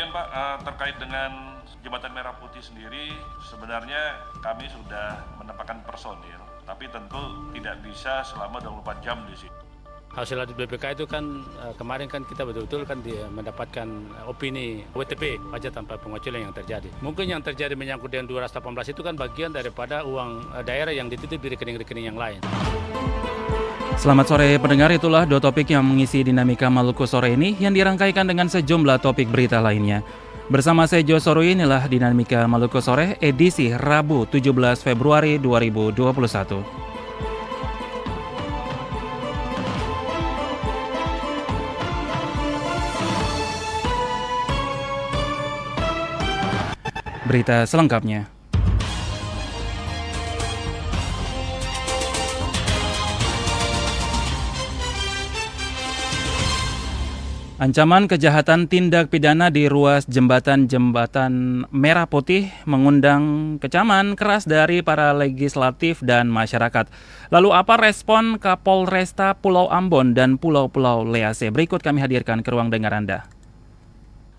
Kemudian Pak, terkait dengan Jembatan Merah Putih sendiri, sebenarnya kami sudah menempatkan personil, tapi tentu tidak bisa selama 24 jam di situ. Hasil audit BPK itu kan kemarin kan kita betul-betul kan mendapatkan opini WTP, pajak tanpa pengecualian yang terjadi. Mungkin yang terjadi menyangkut dengan 218 itu kan bagian daripada uang daerah yang dititip di rekening-rekening yang lain. Selamat sore pendengar, itulah dua topik yang mengisi dinamika Maluku sore ini yang dirangkaikan dengan sejumlah topik berita lainnya. Bersama saya Jo Sorui, inilah dinamika Maluku sore edisi Rabu 17 Februari 2021. Berita selengkapnya. Ancaman kejahatan tindak pidana di ruas Jembatan Merah Putih mengundang kecaman keras dari para legislatif dan masyarakat. Lalu apa respon Kapolresta Pulau Ambon dan Pulau-Pulau Lease? Berikut kami hadirkan ke ruang dengar Anda.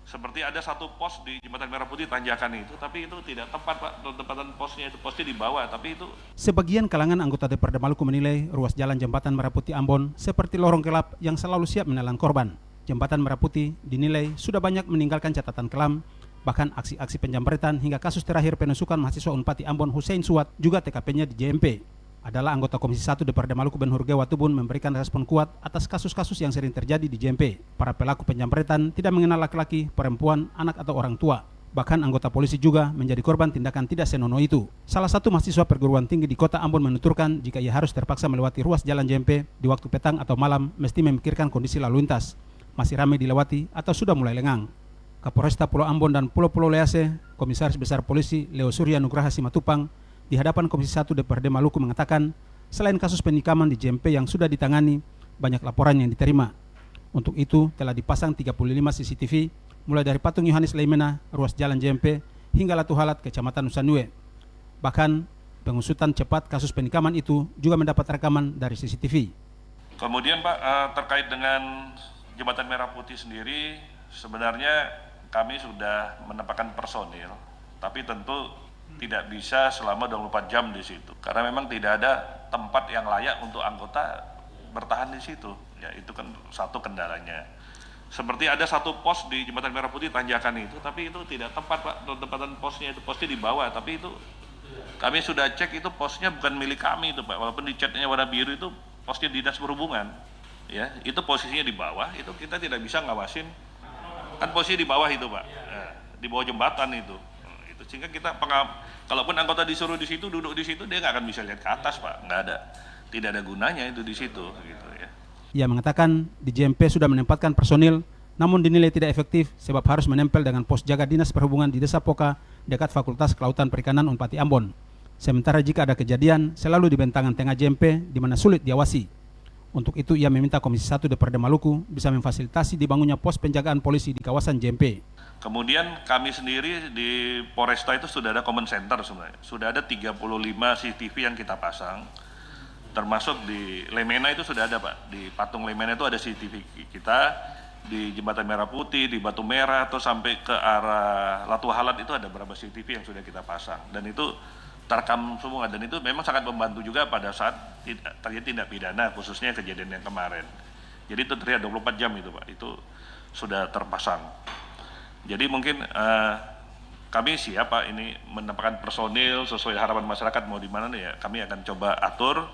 Seperti ada satu pos di Jembatan Merah Putih tanjakan itu, tapi itu tidak tepat Pak, tempatan posnya itu posnya di bawah, tapi itu... Sebagian kalangan anggota DPRD Maluku menilai ruas jalan Jembatan Merah Putih Ambon seperti lorong gelap yang selalu siap menelan korban. Jembatan Merah Putih dinilai sudah banyak meninggalkan catatan kelam, bahkan aksi-aksi penjamretan hingga kasus terakhir penusukan mahasiswa Unpad Ambon Hussein Suat juga TKP-nya di JMP. Adalah anggota Komisi 1 DPRD Maluku Ben Hurge Watubun memberikan respon kuat atas kasus-kasus yang sering terjadi di JMP. Para pelaku penjamretan tidak mengenal laki-laki, perempuan, anak atau orang tua. Bahkan anggota polisi juga menjadi korban tindakan tidak senonoh itu. Salah satu mahasiswa perguruan tinggi di kota Ambon menuturkan jika ia harus terpaksa melewati ruas jalan JMP di waktu petang atau malam mesti memikirkan kondisi lalu lintas. Masih ramai dilewati atau sudah mulai lengang. Kapolresta Pulau Ambon dan Pulau-Pulau Lease, Komisaris Besar Polisi Leo Surya Nugraha Simatupang, di hadapan Komisi 1 DPRD Maluku mengatakan, selain kasus penikaman di JMP yang sudah ditangani, banyak laporan yang diterima. Untuk itu, telah dipasang 35 CCTV, mulai dari Patung Yohanes Leimena, ruas jalan JMP, hingga Latu Halat, Kecamatan Nusanue. Bahkan, pengusutan cepat kasus penikaman itu juga mendapat rekaman dari CCTV. Kemudian Pak, terkait dengan Jembatan Merah Putih sendiri, sebenarnya kami sudah menempatkan personil, tapi tentu tidak bisa selama 24 jam di situ. Karena memang tidak ada tempat yang layak untuk anggota bertahan di situ. Ya, itu kan satu kendalanya. Seperti ada satu pos di Jembatan Merah Putih tanjakan itu, tapi itu tidak tepat Pak, tempatan posnya itu posnya di bawah, tapi itu kami sudah cek itu posnya bukan milik kami itu Pak. Walaupun di catnya warna biru itu posnya Dinas Perhubungan. Ya, itu posisinya di bawah, itu kita tidak bisa ngawasin. Kan posisinya di bawah itu Pak. Nah, di bawah jembatan itu. Sehingga kita kalaupun anggota disuruh di situ duduk di situ, dia nggak akan bisa lihat ke atas Pak, tidak ada gunanya itu di situ gitu ya. Ia mengatakan di JMP sudah menempatkan personil, namun dinilai tidak efektif sebab harus menempel dengan pos jaga Dinas Perhubungan di Desa Poka dekat Fakultas Kelautan Perikanan Unpad Ambon. Sementara jika ada kejadian selalu di bentangan tengah JMP di mana sulit diawasi. Untuk itu ia meminta Komisi 1 DPRD Maluku bisa memfasilitasi dibangunnya pos penjagaan polisi di kawasan JMP. Kemudian kami sendiri di Polresta itu sudah ada command center sebenarnya. Sudah ada 35 CCTV yang kita pasang. Termasuk di Leimena itu sudah ada Pak. Di Patung Leimena itu ada CCTV kita. Di Jembatan Merah Putih, di Batu Merah, atau sampai ke arah Latu Halat itu ada beberapa CCTV yang sudah kita pasang. Dan itu terekam semua, dan itu memang sangat membantu juga pada saat terjadi tindak pidana, khususnya kejadian yang kemarin. Jadi itu terlihat 24 jam itu Pak, itu sudah terpasang. Jadi mungkin kami siap Pak ini menempatkan personil sesuai harapan masyarakat mau di mana nih ya, kami akan coba atur.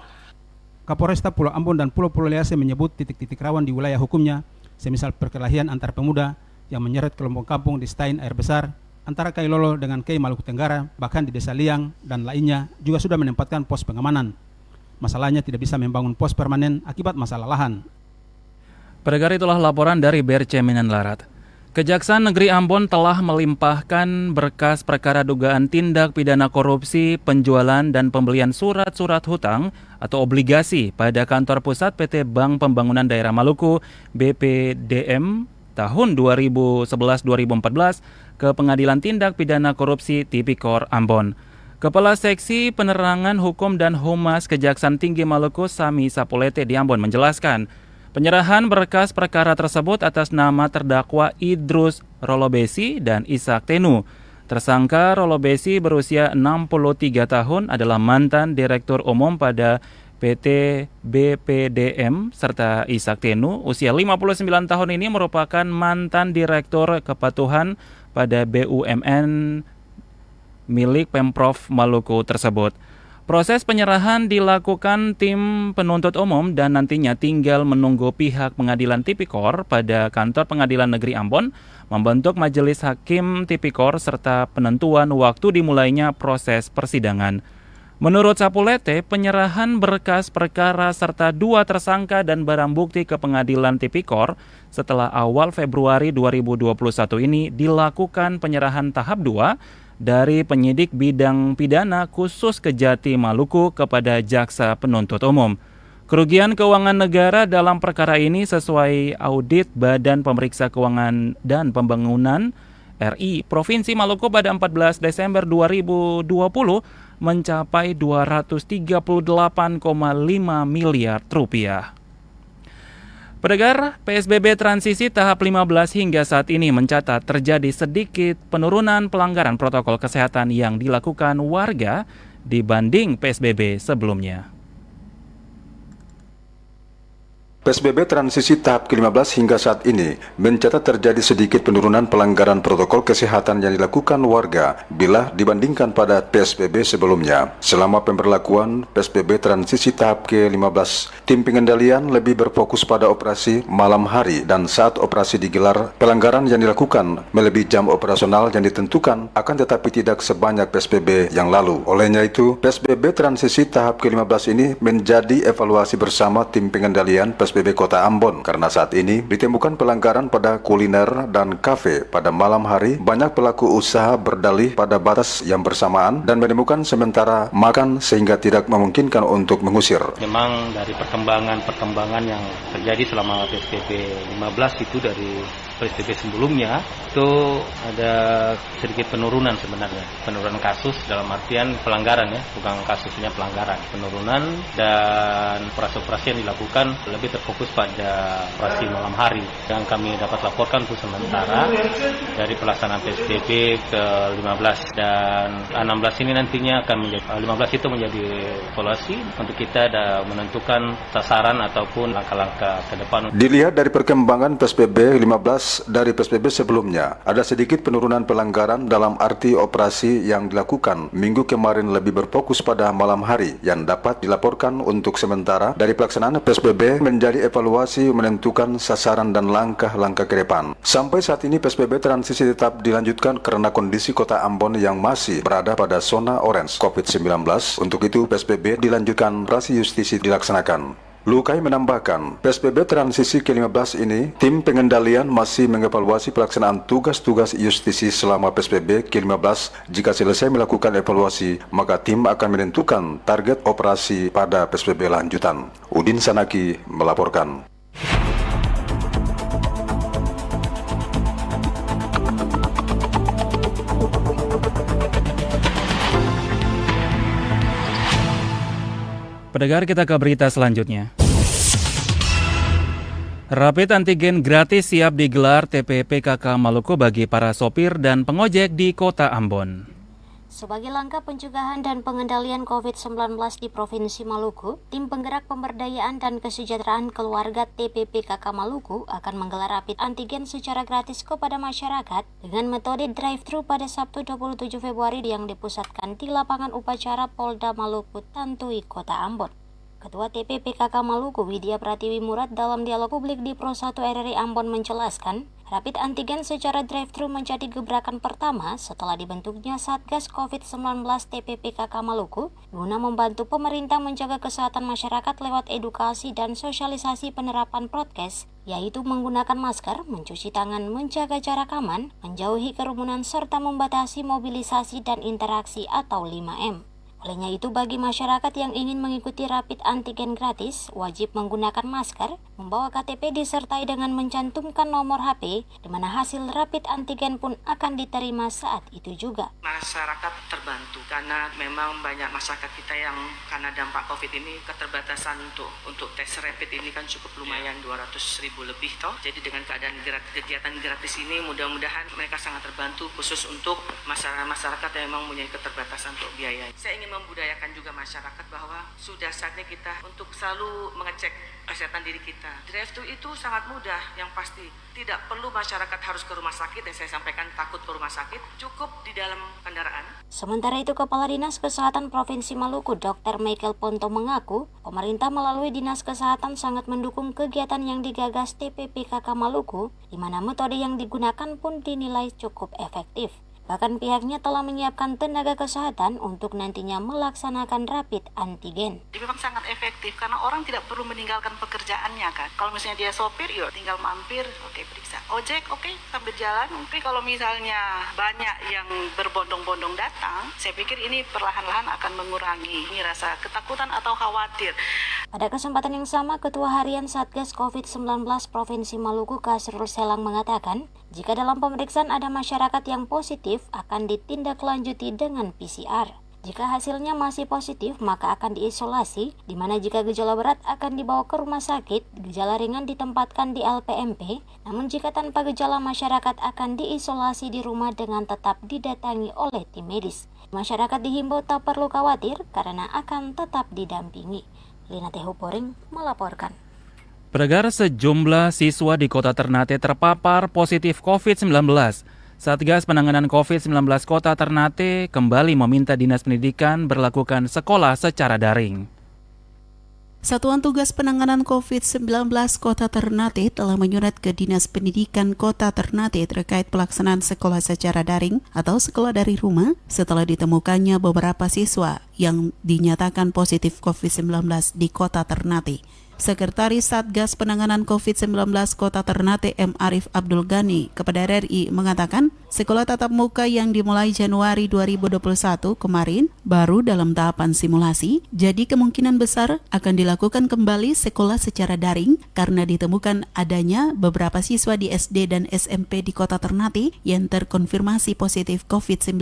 Kapolresta Pulau Ambon dan Pulau-Pulau Lease menyebut titik-titik rawan di wilayah hukumnya, semisal perkelahian antar pemuda yang menyeret kelompok kampung di Stein Air Besar, antara Kailolo dengan Kei Maluku Tenggara, bahkan di Desa Liang dan lainnya juga sudah menempatkan pos pengamanan. Masalahnya tidak bisa membangun pos permanen akibat masalah lahan. Pendengar, itulah laporan dari BRC Minan Larat. Kejaksaan Negeri Ambon telah melimpahkan berkas perkara dugaan tindak pidana korupsi, penjualan dan pembelian surat-surat hutang atau obligasi pada kantor pusat PT Bank Pembangunan Daerah Maluku BPDM tahun 2011-2014 ke Pengadilan Tindak Pidana Korupsi Tipikor Ambon. Kepala Seksi Penerangan Hukum dan Humas Kejaksaan Tinggi Maluku Sami Sapolete di Ambon menjelaskan, penyerahan berkas perkara tersebut atas nama terdakwa Idrus Rolobesi dan Ishak Tenu. Tersangka Rolobesi berusia 63 tahun adalah mantan Direktur Umum pada PT BPDM serta Ishak Tenu usia 59 tahun ini merupakan mantan Direktur Kepatuhan pada BUMN milik Pemprov Maluku tersebut. Proses penyerahan dilakukan tim penuntut umum dan nantinya tinggal menunggu pihak Pengadilan Tipikor pada Kantor Pengadilan Negeri Ambon membentuk majelis hakim Tipikor serta penentuan waktu dimulainya proses persidangan. Menurut Sapulete, penyerahan berkas perkara serta 2 tersangka dan barang bukti ke Pengadilan Tipikor setelah awal Februari 2021 ini dilakukan penyerahan tahap 2 dari penyidik bidang pidana khusus Kejati Maluku kepada Jaksa Penuntut Umum. Kerugian keuangan negara dalam perkara ini sesuai audit Badan Pemeriksa Keuangan dan Pembangunan RI Provinsi Maluku pada 14 Desember 2020 mencapai 238,5 miliar rupiah. Pendengar, PSBB transisi tahap 15 hingga saat ini mencatat terjadi sedikit penurunan pelanggaran protokol kesehatan yang dilakukan warga dibanding PSBB sebelumnya. PSBB transisi tahap ke-15 hingga saat ini mencatat terjadi sedikit penurunan pelanggaran protokol kesehatan yang dilakukan warga bila dibandingkan pada PSBB sebelumnya. Selama pemberlakuan PSBB transisi tahap ke-15, tim pengendalian lebih berfokus pada operasi malam hari dan saat operasi digelar, pelanggaran yang dilakukan melebihi jam operasional yang ditentukan akan tetapi tidak sebanyak PSBB yang lalu. Olehnya itu, PSBB transisi tahap ke-15 ini menjadi evaluasi bersama tim pengendalian PSBB Kota Ambon karena saat ini ditemukan pelanggaran pada kuliner dan kafe pada malam hari. Banyak pelaku usaha berdalih pada batas yang bersamaan dan menemukan sementara makan sehingga tidak memungkinkan untuk mengusir. Memang dari perkembangan yang terjadi selama PSBB 15 itu dari PSBB sebelumnya itu ada sedikit penurunan sebenarnya. Penurunan kasus dalam artian pelanggaran ya, bukan kasusnya pelanggaran. Penurunan dan operasi-operasi yang dilakukan lebih terfokus pada operasi malam hari. Yang kami dapat laporkan untuk sementara dari pelaksanaan PSBB ke-15 dan 16 ini nantinya akan menjadi 15 itu menjadi evaluasi untuk kita ada menentukan sasaran ataupun langkah-langkah ke depan. Dilihat dari perkembangan PSBB 15 dari PSBB sebelumnya, ada sedikit penurunan pelanggaran dalam arti operasi yang dilakukan minggu kemarin lebih berfokus pada malam hari yang dapat dilaporkan untuk sementara dari pelaksanaan PSBB menjadi evaluasi menentukan sasaran dan langkah-langkah ke depan. Sampai saat ini PSBB transisi tetap dilanjutkan karena kondisi Kota Ambon yang masih berada pada zona orange COVID-19. Untuk itu PSBB dilanjutkan, operasi justisi dilaksanakan. Lukai menambahkan, PSBB transisi ke-15 ini, tim pengendalian masih mengevaluasi pelaksanaan tugas-tugas justisi selama PSBB ke-15. Jika selesai melakukan evaluasi, maka tim akan menentukan target operasi pada PSBB lanjutan. Udin Sanaki melaporkan. Pendengar, kita ke berita selanjutnya. Rapid antigen gratis siap digelar TPPKK Maluku bagi para sopir dan pengojek di Kota Ambon. Sebagai langkah pencegahan dan pengendalian COVID-19 di Provinsi Maluku, Tim Penggerak Pemberdayaan dan Kesejahteraan Keluarga TPPKK Maluku akan menggelar rapid antigen secara gratis kepada masyarakat dengan metode drive-thru pada Sabtu 27 Februari yang dipusatkan di lapangan upacara Polda Maluku Tantui, Kota Ambon. Ketua TPPKK Maluku Widya Pratiwi Murad dalam dialog publik di Pro 1 RRI Ambon menjelaskan, rapid antigen secara drive-thru menjadi gebrakan pertama setelah dibentuknya Satgas COVID-19 TPPKK Maluku guna membantu pemerintah menjaga kesehatan masyarakat lewat edukasi dan sosialisasi penerapan prokes, yaitu menggunakan masker, mencuci tangan, menjaga jarak aman, menjauhi kerumunan serta membatasi mobilisasi dan interaksi atau 5M. Olehnya itu, bagi masyarakat yang ingin mengikuti rapid antigen gratis, wajib menggunakan masker, membawa KTP disertai dengan mencantumkan nomor HP, di mana hasil rapid antigen pun akan diterima saat itu juga. Masyarakat terbantu karena memang banyak masyarakat kita yang karena dampak COVID ini keterbatasan untuk tes rapid ini kan cukup lumayan 200.000 lebih toh. Jadi dengan keadaan kegiatan gratis ini mudah-mudahan mereka sangat terbantu, khusus untuk masyarakat yang memang mempunyai keterbatasan untuk biaya. Saya ingin membudayakan juga masyarakat bahwa sudah saatnya kita untuk selalu mengecek kesehatan diri kita. Drive-thru itu sangat mudah, yang pasti tidak perlu masyarakat harus ke rumah sakit, yang saya sampaikan takut ke rumah sakit, cukup di dalam kendaraan. Sementara itu, Kepala Dinas Kesehatan Provinsi Maluku, Dr. Michael Ponto mengaku, pemerintah melalui Dinas Kesehatan sangat mendukung kegiatan yang digagas TPPKK Maluku, di mana metode yang digunakan pun dinilai cukup efektif. Bahkan pihaknya telah menyiapkan tenaga kesehatan untuk nantinya melaksanakan rapid antigen. Memang sangat efektif karena orang tidak perlu meninggalkan pekerjaannya kan. Kalau misalnya dia sopir, yuk tinggal mampir, oke periksa. Ojek, oke sambil jalan. Tapi kalau misalnya banyak yang berbondong-bondong datang, saya pikir ini perlahan-lahan akan mengurangi rasa ketakutan atau khawatir. Pada kesempatan yang sama, Ketua Harian Satgas COVID-19 Provinsi Maluku, Kasrul Selang mengatakan, jika dalam pemeriksaan ada masyarakat yang positif, akan ditindaklanjuti dengan PCR. Jika hasilnya masih positif, maka akan diisolasi, di mana jika gejala berat akan dibawa ke rumah sakit, gejala ringan ditempatkan di LPMP, namun jika tanpa gejala masyarakat akan diisolasi di rumah dengan tetap didatangi oleh tim medis. Masyarakat dihimbau tak perlu khawatir karena akan tetap didampingi. Lina Tehuporing melaporkan. Pendengar, sejumlah siswa di Kota Ternate terpapar positif COVID-19. Satgas Penanganan COVID-19 Kota Ternate kembali meminta Dinas Pendidikan berlakukan sekolah secara daring. Satuan Tugas Penanganan COVID-19 Kota Ternate telah menyurat ke Dinas Pendidikan Kota Ternate terkait pelaksanaan sekolah secara daring atau sekolah dari rumah setelah ditemukannya beberapa siswa yang dinyatakan positif COVID-19 di Kota Ternate. Sekretaris Satgas Penanganan COVID-19 Kota Ternate M. Arif Abdul Ghani kepada RRI mengatakan sekolah tatap muka yang dimulai Januari 2021 kemarin baru dalam tahapan simulasi, jadi kemungkinan besar akan dilakukan kembali sekolah secara daring karena ditemukan adanya beberapa siswa di SD dan SMP di Kota Ternate yang terkonfirmasi positif COVID-19.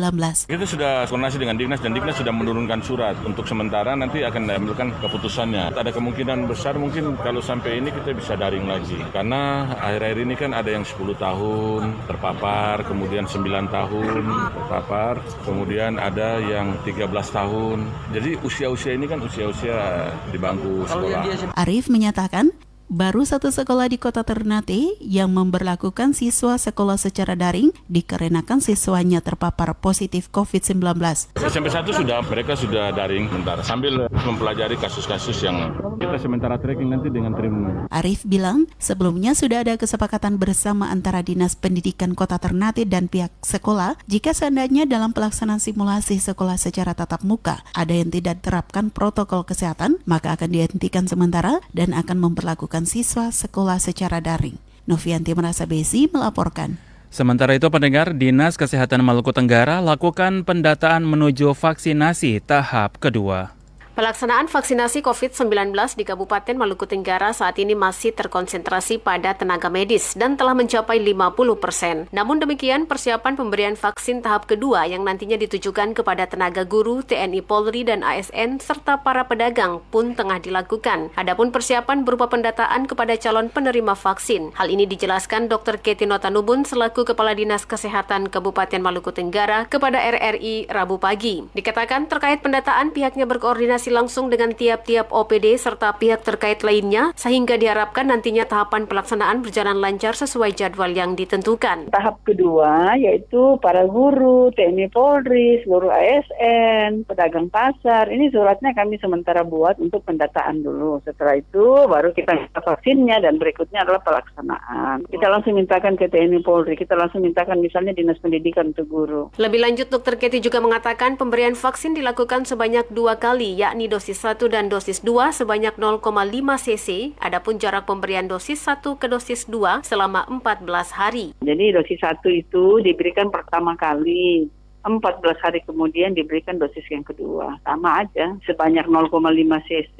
Kita sudah koordinasi dengan Dinas dan Dinas sudah menurunkan surat untuk sementara, nanti akan diambilkan keputusannya. Ada kemungkinan besar mungkin kalau sampai ini kita bisa daring lagi. Karena akhir-akhir ini kan ada yang 10 tahun terpapar, kemudian 9 tahun terpapar, kemudian ada yang 13 tahun. Jadi usia-usia ini kan usia-usia di bangku sekolah. Arif menyatakan, baru satu sekolah di Kota Ternate yang memberlakukan siswa sekolah secara daring dikarenakan siswanya terpapar positif COVID-19. SMP 1 mereka sudah daring sementara sambil mempelajari kasus-kasus yang kita sementara tracking nanti dengan tim. Arif bilang, sebelumnya sudah ada kesepakatan bersama antara Dinas Pendidikan Kota Ternate dan pihak sekolah jika seandainya dalam pelaksanaan simulasi sekolah secara tatap muka ada yang tidak terapkan protokol kesehatan, maka akan dihentikan sementara dan akan memperlakukan siswa sekolah secara daring. Novianti Merasa Besi melaporkan. Sementara itu, pendengar, Dinas Kesehatan Maluku Tenggara lakukan pendataan menuju vaksinasi tahap kedua. Pelaksanaan vaksinasi COVID-19 di Kabupaten Maluku Tenggara saat ini masih terkonsentrasi pada tenaga medis dan telah mencapai 50%. Namun demikian, persiapan pemberian vaksin tahap kedua yang nantinya ditujukan kepada tenaga guru, TNI Polri, dan ASN, serta para pedagang pun tengah dilakukan. Adapun persiapan berupa pendataan kepada calon penerima vaksin. Hal ini dijelaskan Dr. Keti Notanubun selaku Kepala Dinas Kesehatan Kabupaten Maluku Tenggara kepada RRI Rabu pagi. Dikatakan terkait pendataan pihaknya berkoordinasi langsung dengan tiap-tiap OPD serta pihak terkait lainnya sehingga diharapkan nantinya tahapan pelaksanaan berjalan lancar sesuai jadwal yang ditentukan. Tahap kedua yaitu para guru, TNI Polri, seluruh ASN, pedagang pasar. Ini suratnya kami sementara buat untuk pendataan dulu. Setelah itu baru kita minta vaksinnya dan berikutnya adalah pelaksanaan. Kita langsung mintakan ke TNI Polri, kita langsung mintakan misalnya Dinas Pendidikan untuk guru. Lebih lanjut, Dr. Keti juga mengatakan pemberian vaksin dilakukan sebanyak 2 kali, yakni dosis 1 dan dosis 2 sebanyak 0,5 cc, adapun jarak pemberian dosis 1 ke dosis 2 selama 14 hari. Jadi dosis 1 itu diberikan pertama kali 14 hari kemudian diberikan dosis yang kedua. Sama aja, sebanyak 0,5 cc,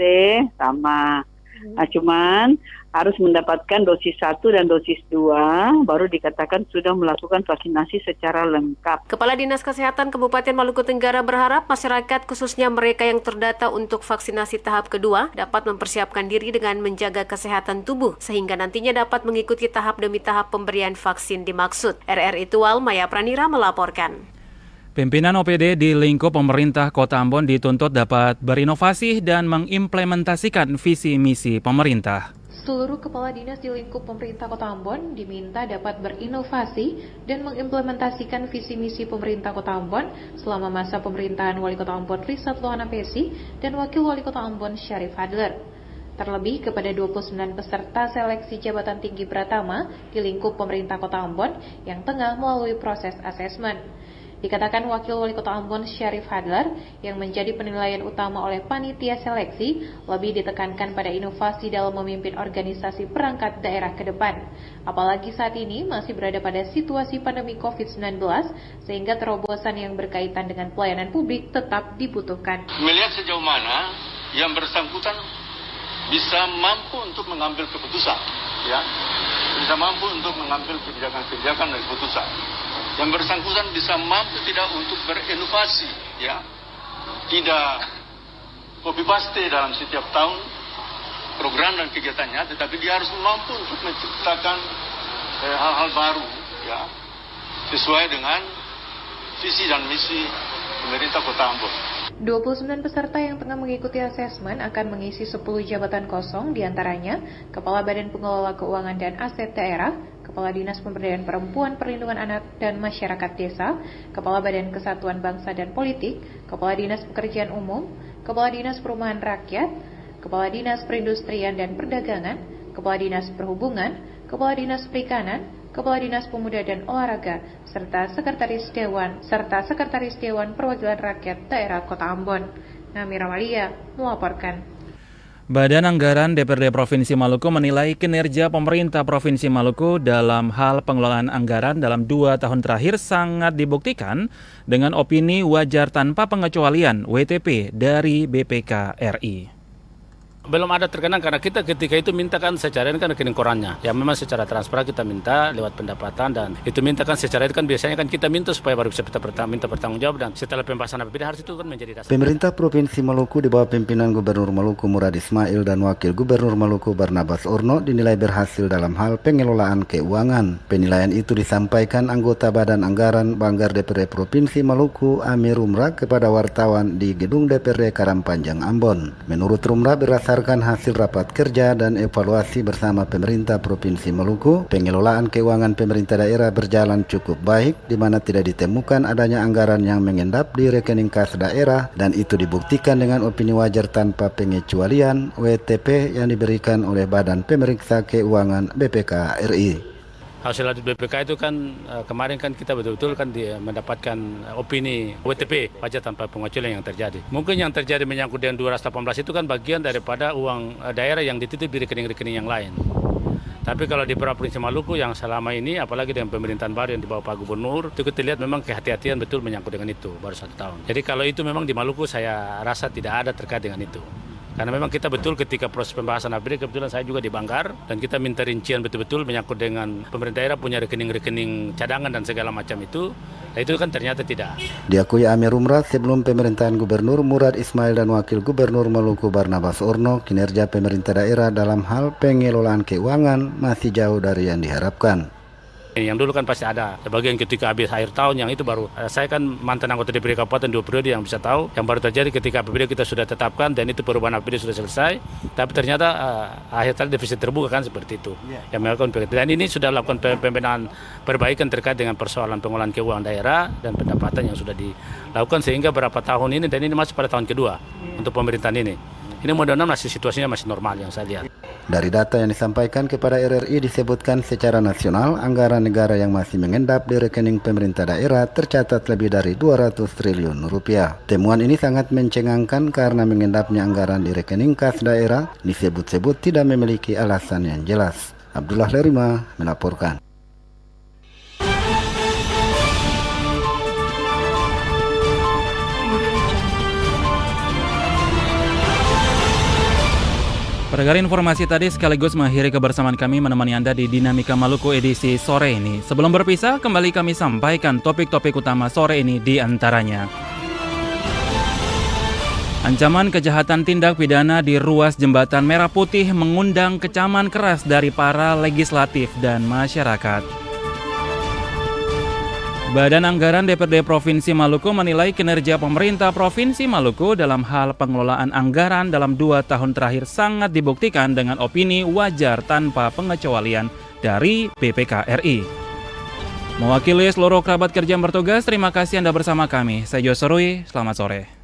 sama. Nah, cuman harus mendapatkan dosis 1 dan dosis 2, baru dikatakan sudah melakukan vaksinasi secara lengkap. Kepala Dinas Kesehatan Kabupaten Maluku Tenggara berharap masyarakat, khususnya mereka yang terdata untuk vaksinasi tahap kedua, dapat mempersiapkan diri dengan menjaga kesehatan tubuh, sehingga nantinya dapat mengikuti tahap demi tahap pemberian vaksin dimaksud. RRI Tual, Maya Pranira melaporkan. Pimpinan OPD di lingkup pemerintah Kota Ambon dituntut dapat berinovasi dan mengimplementasikan visi misi pemerintah. Seluruh kepala dinas di lingkup pemerintah Kota Ambon diminta dapat berinovasi dan mengimplementasikan visi misi pemerintah Kota Ambon selama masa pemerintahan Wali Kota Ambon Rizat Lohana Pesi dan Wakil Wali Kota Ambon Syarif Hadler. Terlebih kepada 29 peserta seleksi jabatan tinggi Pratama di lingkup pemerintah Kota Ambon yang tengah melalui proses asesmen. Dikatakan Wakil Wali Kota Ambon Syarif Hadler yang menjadi penilaian utama oleh panitia seleksi lebih ditekankan pada inovasi dalam memimpin organisasi perangkat daerah ke depan. Apalagi saat ini masih berada pada situasi pandemi COVID-19 sehingga terobosan yang berkaitan dengan pelayanan publik tetap dibutuhkan. Melihat sejauh mana yang bersangkutan bisa mampu untuk mengambil keputusan, ya, bisa mampu untuk mengambil kebijakan-kebijakan dan keputusan. Yang bersangkutan bisa mampu tidak untuk berinovasi, ya, tidak copy paste dalam setiap tahun program dan kegiatannya, tetapi dia harus mampu untuk menciptakan hal-hal baru, ya, sesuai dengan visi dan misi pemerintah Kota Ambon. 29 peserta yang tengah mengikuti asesmen akan mengisi 10 jabatan kosong, diantaranya Kepala Badan Pengelola Keuangan dan Aset Daerah, Kepala Dinas Pemberdayaan Perempuan, Perlindungan Anak dan Masyarakat Desa, Kepala Badan Kesatuan Bangsa dan Politik, Kepala Dinas Pekerjaan Umum, Kepala Dinas Perumahan Rakyat, Kepala Dinas Perindustrian dan Perdagangan, Kepala Dinas Perhubungan, Kepala Dinas Perikanan, Kepala Dinas Pemuda dan Olahraga, serta Sekretaris Dewan Perwakilan Rakyat Daerah Kota Ambon. Namira Malia melaporkan. Badan Anggaran DPRD Provinsi Maluku menilai kinerja pemerintah Provinsi Maluku dalam hal pengelolaan anggaran dalam 2 tahun terakhir sangat dibuktikan dengan opini wajar tanpa pengecualian WTP dari BPK RI. Belum ada terkenang karena kita ketika itu mintakan secara ini kan rekening korannya. Ya memang secara transparan kita minta lewat pendapatan dan itu mintakan secara itu kan biasanya kan kita minta supaya baru bisa kita minta bertanggung jawab dan setelah pembahasan APBD harus itu kan menjadi dasar. Pemerintah Provinsi Maluku di bawah pimpinan Gubernur Maluku Murad Ismail dan Wakil Gubernur Maluku Barnabas Orno dinilai berhasil dalam hal pengelolaan keuangan. Penilaian itu disampaikan anggota Badan Anggaran Banggar DPRD Provinsi Maluku Amir Rumra kepada wartawan di Gedung DPRD Karangpanjang Ambon. Menurut Rumra berdasarkan hasil rapat kerja dan evaluasi bersama pemerintah Provinsi Maluku, pengelolaan keuangan pemerintah daerah berjalan cukup baik, di mana tidak ditemukan adanya anggaran yang mengendap di rekening kas daerah, dan itu dibuktikan dengan opini wajar tanpa pengecualian WTP yang diberikan oleh Badan Pemeriksa Keuangan BPK RI. Hasil audit BPK itu kan kemarin kan kita betul-betul kan mendapatkan opini WTP, pajak tanpa pengecualian yang terjadi. Mungkin yang terjadi menyangkut dengan 218 itu kan bagian daripada uang daerah yang dititip di rekening-rekening yang lain. Tapi kalau di Provinsi Maluku yang selama ini, apalagi dengan pemerintahan baru yang dibawa Pak Gubernur, itu kita lihat memang kehati-hatian betul menyangkut dengan itu baru 1 tahun. Jadi kalau itu memang di Maluku saya rasa tidak ada terkait dengan itu. Karena memang kita betul ketika proses pembahasan APBD, kebetulan saya juga di Banggar, dan kita minta rincian betul-betul menyangkut dengan pemerintah daerah punya rekening-rekening cadangan dan segala macam itu, nah itu kan ternyata tidak. Diakui Amir Rumra, sebelum pemerintahan Gubernur Murad Ismail dan Wakil Gubernur Maluku Barnabas Orno, kinerja pemerintah daerah dalam hal pengelolaan keuangan masih jauh dari yang diharapkan. Yang dulu kan pasti ada bagian ketika habis akhir tahun, yang itu baru saya kan mantan anggota DPRD Kabupaten 2 periode yang bisa tahu yang baru terjadi ketika APBD kita sudah tetapkan dan itu perubahan APBD sudah selesai, tapi ternyata akhir tahun defisit terbuka kan seperti itu yang melakukan dan ini sudah lakukan pembenahan perbaikan terkait dengan persoalan pengelolaan keuangan daerah dan pendapatan yang sudah dilakukan sehingga berapa tahun ini, dan ini masuk pada tahun kedua untuk pemerintahan ini. Ini mudah-mudahan masih situasinya masih normal yang saya lihat. Dari data yang disampaikan kepada RRI disebutkan secara nasional anggaran negara yang masih mengendap di rekening pemerintah daerah tercatat lebih dari 200 triliun rupiah. Temuan ini sangat mencengangkan karena mengendapnya anggaran di rekening kas daerah disebut-sebut tidak memiliki alasan yang jelas. Abdullah Lerima melaporkan. Pendengar, informasi tadi sekaligus mengakhiri kebersamaan kami menemani Anda di Dinamika Maluku edisi sore ini. Sebelum berpisah, kembali kami sampaikan topik-topik utama sore ini di antaranya. Ancaman kejahatan tindak pidana di ruas Jembatan Merah Putih mengundang kecaman keras dari para legislatif dan masyarakat. Badan Anggaran DPRD Provinsi Maluku menilai kinerja pemerintah Provinsi Maluku dalam hal pengelolaan anggaran dalam 2 tahun terakhir sangat dibuktikan dengan opini wajar tanpa pengecualian dari BPK RI. Mewakili seluruh kerabat kerja yang bertugas, terima kasih Anda bersama kami. Saya Josorui, selamat sore.